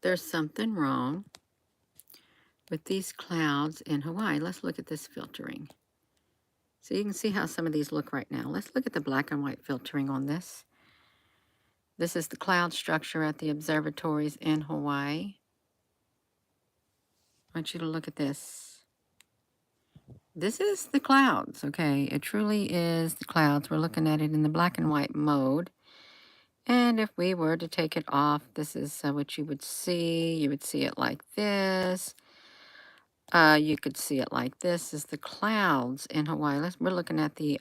there's something wrong with these clouds in Hawaii. Let's look at this filtering. So you can see how some of these look right now. Let's look at the black and white filtering on this. This is the cloud structure at the observatories in Hawaii. I want you to look at this. This is the clouds, okay? It truly is the clouds. We're looking at it in the black and white mode. And if we were to take it off, this is what you would see. You would see it like this. You could see it like this is the clouds in Hawaii. We're looking at the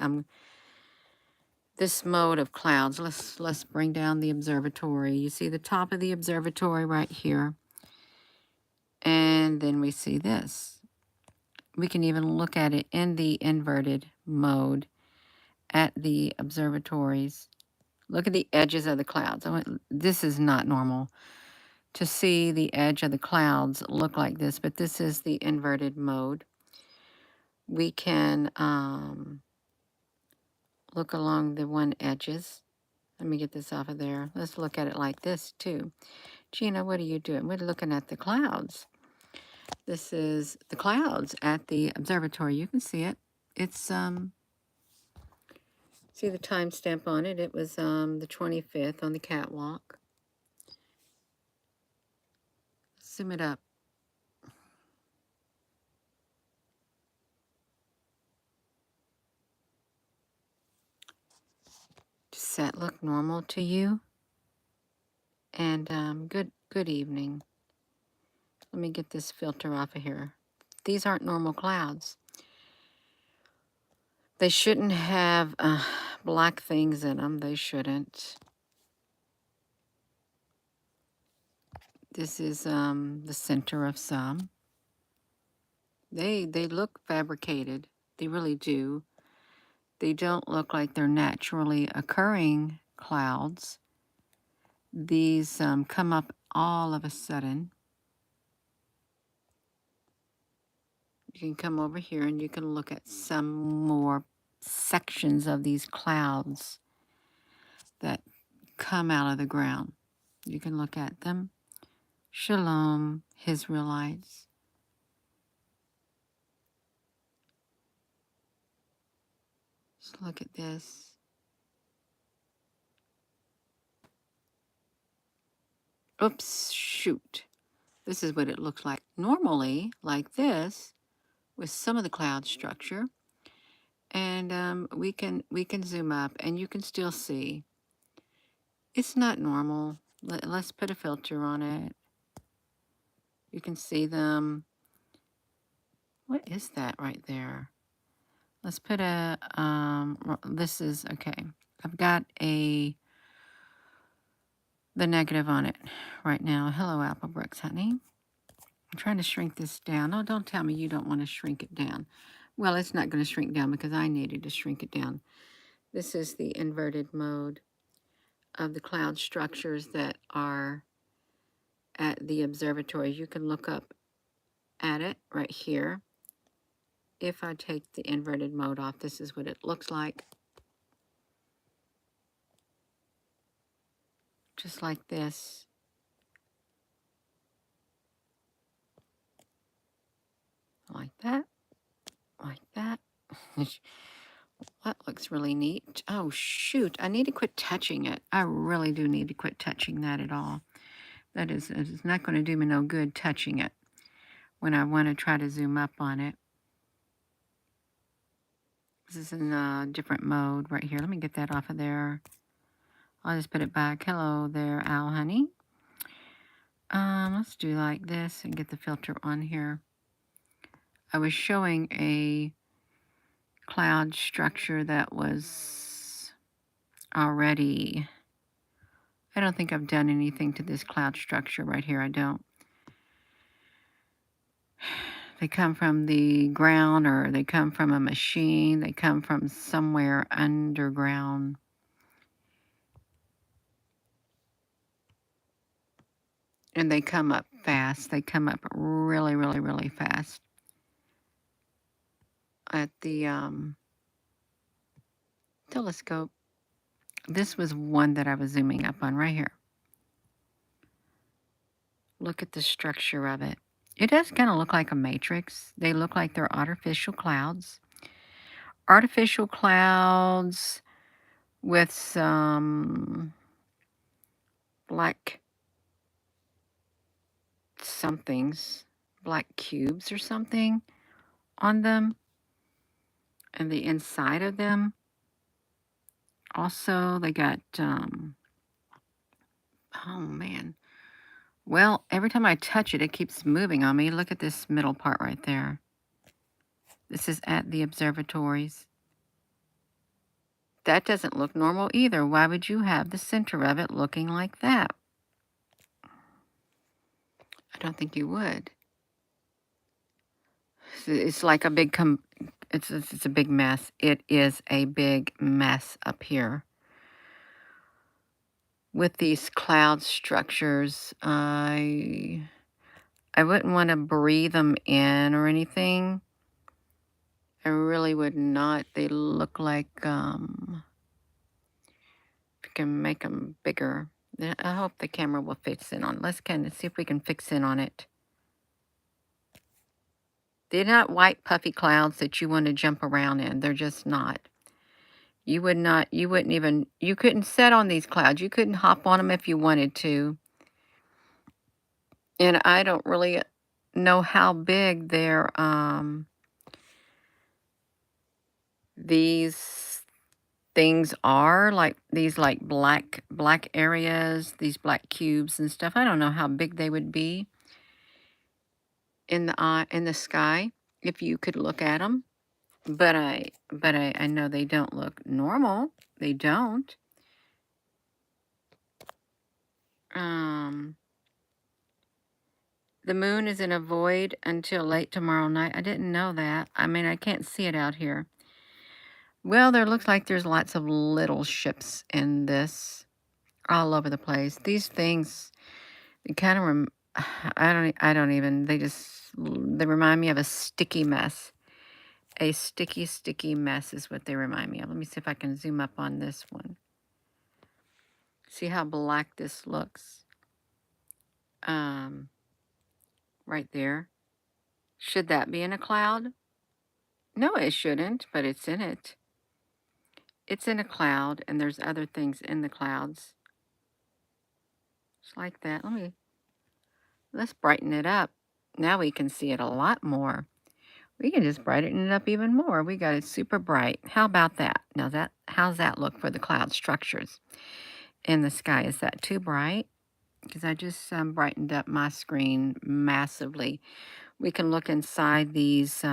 this mode of clouds. Let's bring down the observatory. You see the top of the observatory right here. And then we see this. We can even look at it in the inverted mode at the observatories. Look at the edges of the clouds. This is not normal to see the edge of the clouds look like this, but this is the inverted mode. We can look along the one edges. Let me get this off of there. Let's look at it like this too. Gina, what are you doing? We're looking at the clouds. This is the clouds at the observatory. You can see it. It's see the timestamp on it. It was the 25th on the catwalk. Zoom it up. Does that look normal to you? And good evening. Let me get this filter off of here. These aren't normal clouds. They shouldn't have black things in them. They shouldn't. This is the center of some. They look fabricated. They really do. They don't look like they're naturally occurring clouds. These come up all of a sudden. You can come over here and you can look at some more sections of these clouds that come out of the ground. You can look at them. Shalom, Israelites. Just look at this. Oops, shoot. This is what it looks like. Normally, like this, with some of the cloud structure. And we can zoom up and you can still see. It's not normal. Let's put a filter on it. You can see them. What is that right there? Let's put a, this is, okay. I've got the negative on it right now. Hello, Applebrooks, honey. I'm trying to shrink this down. Oh, don't tell me you don't want to shrink it down. Well, it's not going to shrink down because I needed to shrink it down. This is the inverted mode of the cloud structures that are at the observatory. You can look up at it right here. If I take the inverted mode off, this is what it looks like. Just like this. Like that. Like that. That looks really neat. Oh, shoot. I need to quit touching it. I really do need to quit touching that at all. That is it's not going to do me no good touching it when I want to try to zoom up on it. This is in a different mode right here. Let me get that off of there. I'll just put it back. Hello there, Owl Honey. Let's do like this and get the filter on here. I was showing a cloud structure that was already, I don't think I've done anything to this cloud structure right here. I don't. They come from the ground or they come from a machine. They come from somewhere underground. And they come up fast. They come up really, really, really fast. At the telescope, this was one that I was zooming up on right here. Look at the structure of it. It does kind of look like a matrix. They look like they're artificial clouds. Artificial clouds with some black somethings, black cubes or something on them. And the inside of them, also, they got, oh man. Well, every time I touch it, it keeps moving on me. Look at this middle part right there. This is at the observatories. That doesn't look normal either. Why would you have the center of it looking like that? I don't think you would. It's like a big, it's a big mess. It is a big mess up here. With these cloud structures, I wouldn't want to breathe them in or anything. I really would not. They look like, if you can make them bigger. I hope the camera will fix in on. Let's kind of see if we can fix in on it. They're not white puffy clouds that you want to jump around in. They're just not. You wouldn't even, you couldn't sit on these clouds. You couldn't hop on them if you wanted to. And I don't really know how big they're, these things are, like these like black areas, these black cubes and stuff. I don't know how big they would be in the sky if you could look at them. But I know they don't look normal. They don't. The moon is in a void until late tomorrow night. I didn't know that. I mean, I can't see it out here. Well, there looks like there's lots of little ships in this all over the place. These things, they kind of, I don't even, they remind me of a sticky mess. A sticky mess is what they remind me of. Let me see if I can zoom up on this one. See how black this looks? Right there. Should that be in a cloud? No, it shouldn't, but it's in it. It's in a cloud, and there's other things in the clouds. Just like that. Let's brighten it up. Now we can see it a lot more. We can just brighten it up even more. We got it super bright. How about that? Now how's that look for the cloud structures in the sky? Is that too bright? Because I just brightened up my screen massively. We can look inside these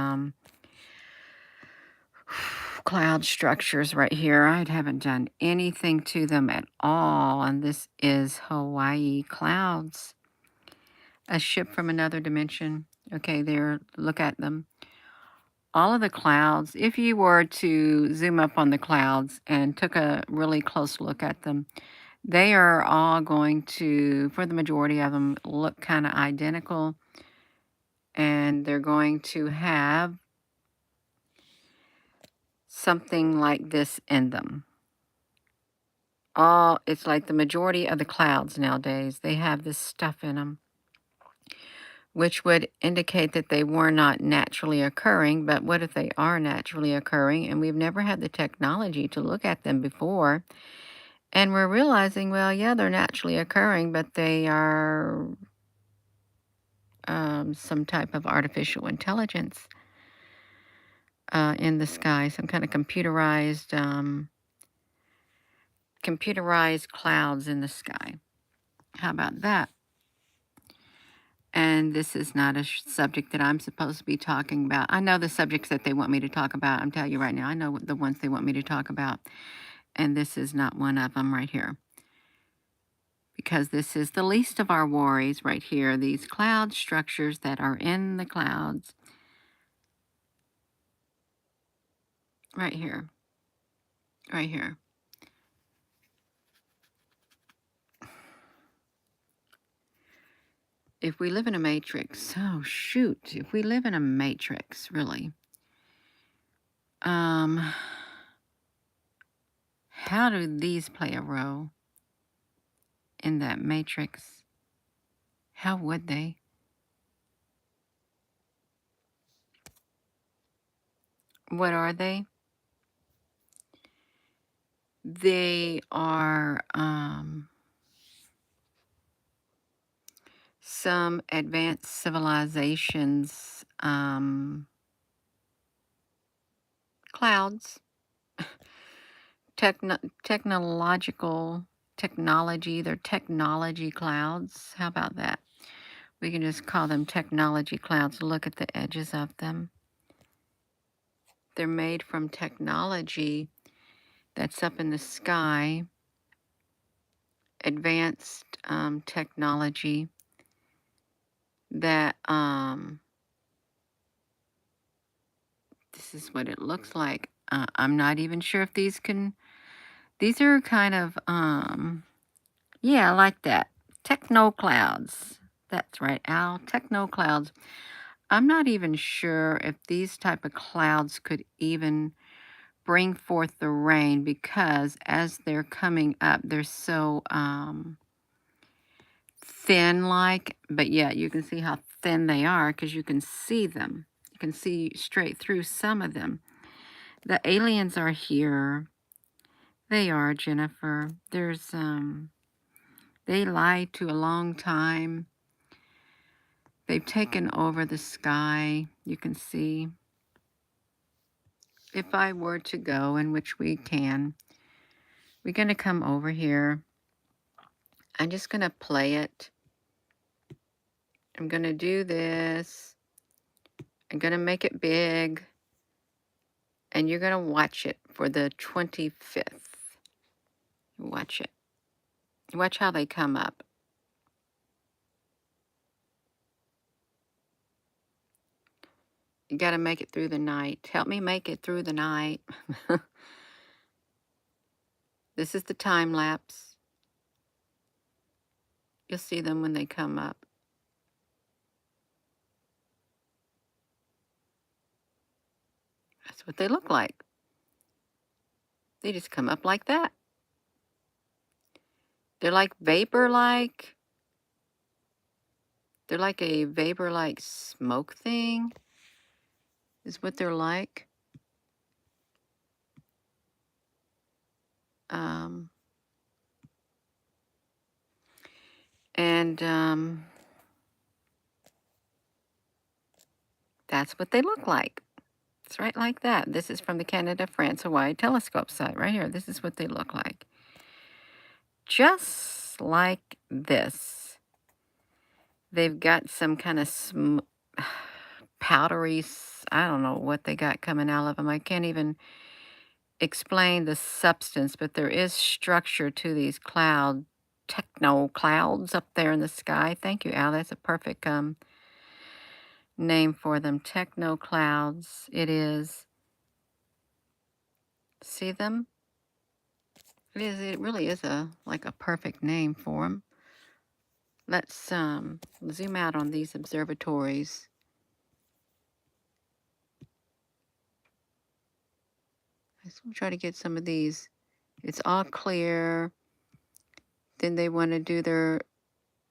cloud structures right here. I haven't done anything to them at all. And this is Hawaii clouds. A ship from another dimension. Okay, there, look at them. All of the clouds, if you were to zoom up on the clouds and took a really close look at them, they are all going to, for the majority of them, look kind of identical. And they're going to have something like this in them. It's like the majority of the clouds nowadays, they have this stuff in them, which would indicate that they were not naturally occurring. But what if they are naturally occurring and we've never had the technology to look at them before? And we're realizing, well, yeah, they're naturally occurring, but they are some type of artificial intelligence in the sky, some kind of computerized clouds in the sky. How about that? And this is not a subject that I'm supposed to be talking about. I know the subjects that they want me to talk about. I'm telling you right now, I know the ones they want me to talk about. And this is not one of them right here. Because this is the least of our worries right here. These cloud structures that are in the clouds. Right here. Right here. If we live in a matrix, oh shoot, if we live in a matrix, really, how do these play a role in that matrix? How would they? What are they? They are some advanced civilizations clouds. Technological technology. They're technology clouds. How about that? We can just call them technology clouds. Look at the edges of them. They're made from technology that's up in the sky, advanced technology that this is what it looks like. I'm not even sure if these are kind of yeah, I like that. Techno clouds. That's right, Al. Techno clouds. I'm not even sure if these type of clouds could even bring forth the rain, because as they're coming up, they're so thin like, but yeah, you can see how thin they are because you can see them. You can see straight through some of them. The aliens are here. They are, Jennifer. There's they lied to a long time. They've taken over the sky. You can see. If I were to go, in which we can, we're going to come over here. I'm just going to play it. I'm going to do this. I'm going to make it big. And you're going to watch it for the 25th. Watch it. Watch how they come up. You got to make it through the night. Help me make it through the night. This is the time lapse. You'll see them when they come up. That's what they look like. They just come up like that. They're like vapor-like. They're like a vapor-like smoke thing, is what they're like. That's what they look like. It's right like that. This is from the Canada, France, Hawaii telescope site right here. This is what they look like. Just like this. They've got some kind of powdery, I don't know what they got coming out of them. I can't even explain the substance, but there is structure to these techno clouds up there in the sky. Thank you, Al. That's a perfect name for them. Techno clouds. It is. See them? It is. It really is like a perfect name for them. Let's zoom out on these observatories. Let's try to get some of these. It's all clear. Then they want to do their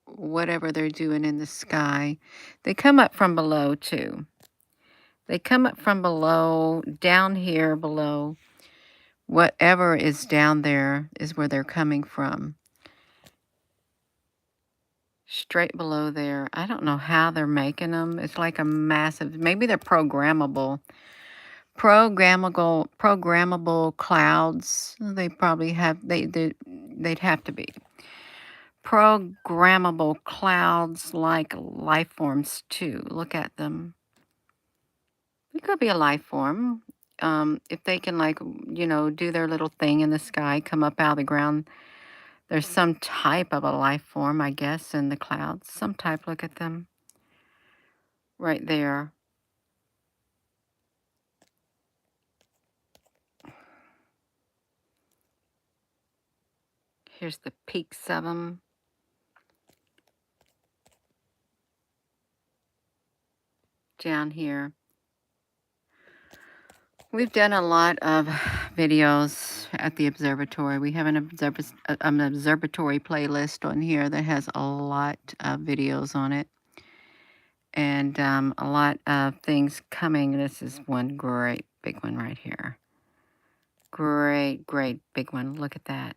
whatever they're doing in the sky. They come up from below too. They come up from below, down here below. Whatever is down there is where they're coming from. Straight below there. I don't know how they're making them. It's like a massive, maybe they're programmable. Programmable clouds. They probably have, they'd have to be. Programmable clouds like life forms too. Look at them. It could be a life form. If they can, like, do their little thing in the sky, come up out of the ground, there's some type of a life form, I guess, in the clouds. Some type. Look at them. Right there. Here's the peaks of them. Down here. We've done a lot of videos at the observatory. We have an observatory playlist on here that has a lot of videos on it. And a lot of things coming. This is one great big one right here. Great, great big one. Look at that.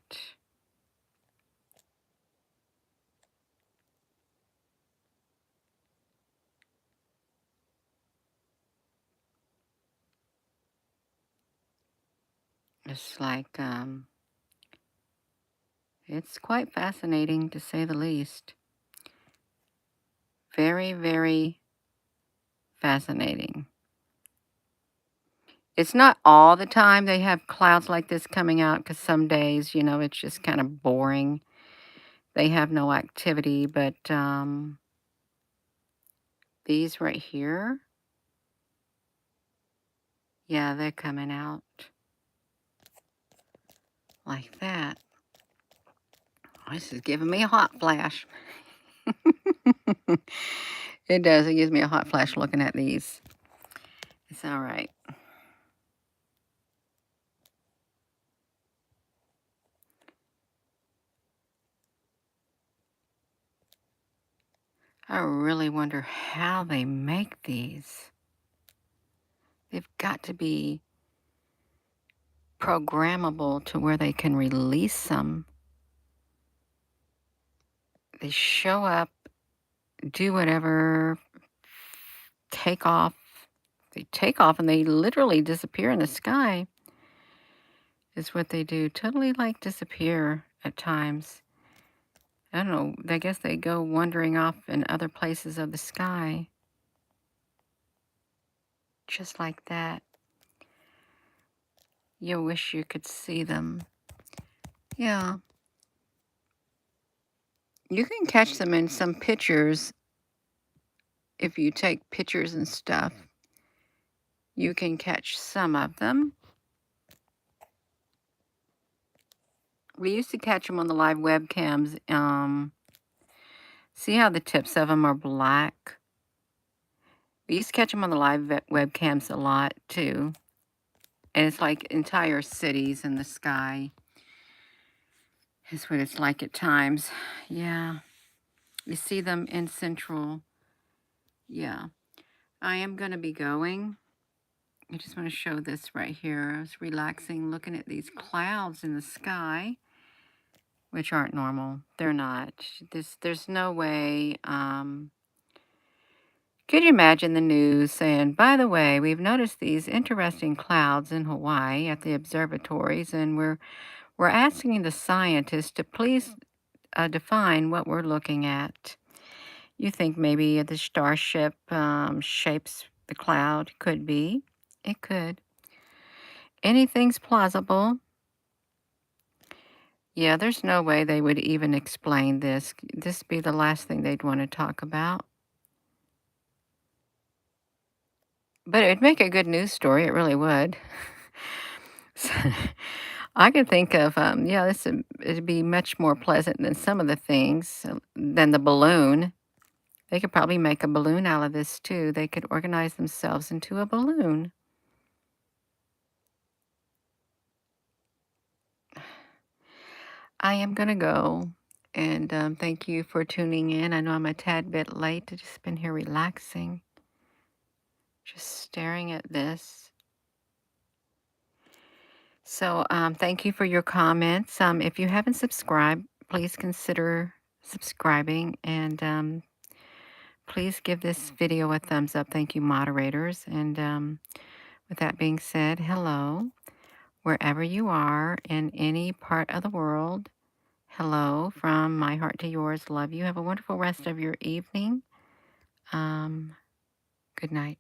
It's like, it's quite fascinating to say the least. Very, very fascinating. It's not all the time they have clouds like this coming out, because some days, you know, it's just kind of boring. They have no activity, but these right here, yeah, they're coming out like that. This is giving me a hot flash. It does. It gives me a hot flash looking at these. It's all right. I really wonder how they make these. They've got to be programmable to where they can release them. They show up, do whatever, take off. They take off and they literally disappear in the sky, is what they do. Totally like disappear at times. I don't know. I guess they go wandering off in other places of the sky. Just like that. You wish you could see them. Yeah. You can catch them in some pictures. If you take pictures and stuff, you can catch some of them. We used to catch them on the live webcams. See how the tips of them are black? We used to catch them on the live webcams a lot, too. And it's like entire cities in the sky. Is what it's like at times. Yeah. You see them in Central. Yeah. I am going to be going. I just want to show this right here. I was relaxing, looking at these clouds in the sky, which aren't normal. They're not. There's no way. Could you imagine the news saying, by the way, we've noticed these interesting clouds in Hawaii at the observatories, and we're asking the scientists to please define what we're looking at. You think maybe the starship shapes the cloud? Could be. It could. Anything's plausible. Yeah, there's no way they would even explain this. This would be the last thing they'd want to talk about. But it would make a good news story. It really would. So, I could think of, yeah, it'd be much more pleasant than some of the things, than the balloon. They could probably make a balloon out of this too. They could organize themselves into a balloon. I am going to go. And thank you for tuning in. I know I'm a tad bit late. I've just been here relaxing, just staring at this. So thank you for your comments. If you haven't subscribed, please consider subscribing. And please give this video a thumbs up. Thank you, moderators. And with that being said, hello, wherever you are in any part of the world. Hello from my heart to yours. Love you. Have a wonderful rest of your evening. Good night.